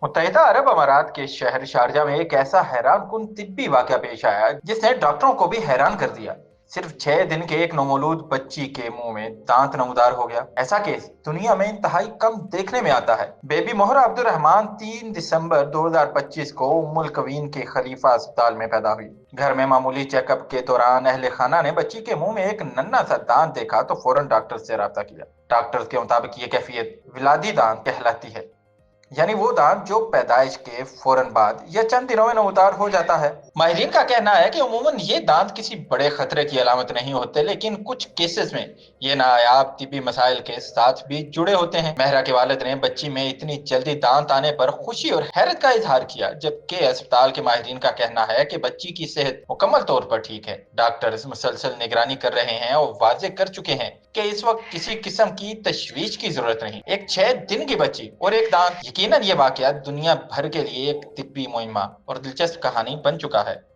मुत्तहिदा अरब अमारात के शहर शारजा में एक ऐसा हैरान कुन तिब्बी वाकया पेश आया जिसने डॉक्टरों को भी हैरान कर दिया। सिर्फ 6 दिन के एक नवमौलूद बच्ची के मुंह में दांत नमूदार हो गया। ऐसा केस दुनिया में इंतहाई कम देखने में आता है। बेबी मोहरा अब्दुल रहमान 3 दिसंबर 2025 को उम्मुल कवीन के खलीफा अस्पताल में पैदा हुई। घर में मामूली चेकअप के दौरान अहले खाना ने बच्ची के मुंह में एक नन्हा सा दांत देखा तो फौरन डॉक्टर से राब्ता किया। डॉक्टर के मुताबिक ये कैफियत विलादी दांत कहलाती है, यानी वो दांत जो पैदाइश के फौरन बाद या चंद दिनों में नमूदार हो जाता है। माहिरीन का कहना है कि उमूमन ये दांत किसी बड़े खतरे की अलामत नहीं होते, लेकिन कुछ केसेस में ये नायाब तिब्बी मसाइल के साथ भी जुड़े होते हैं। महरा के वालिद ने बच्ची में इतनी जल्दी दांत आने पर खुशी और हैरत का इजहार किया, जबकि अस्पताल के माहिरीन का कहना है कि बच्ची की सेहत मुकम्मल तौर पर ठीक है। डॉक्टर्स मुसलसल निगरानी कर रहे हैं और वाजे कर चुके हैं कि इस वक्त किसी किस्म की तशवीश की जरूरत नहीं। एक 6 दिन की बच्ची और एक दांत, यकीनन ये वाकया दुनिया भर के लिए एक तिब्बी मुहिम्मा और दिलचस्प कहानी बन चुका है।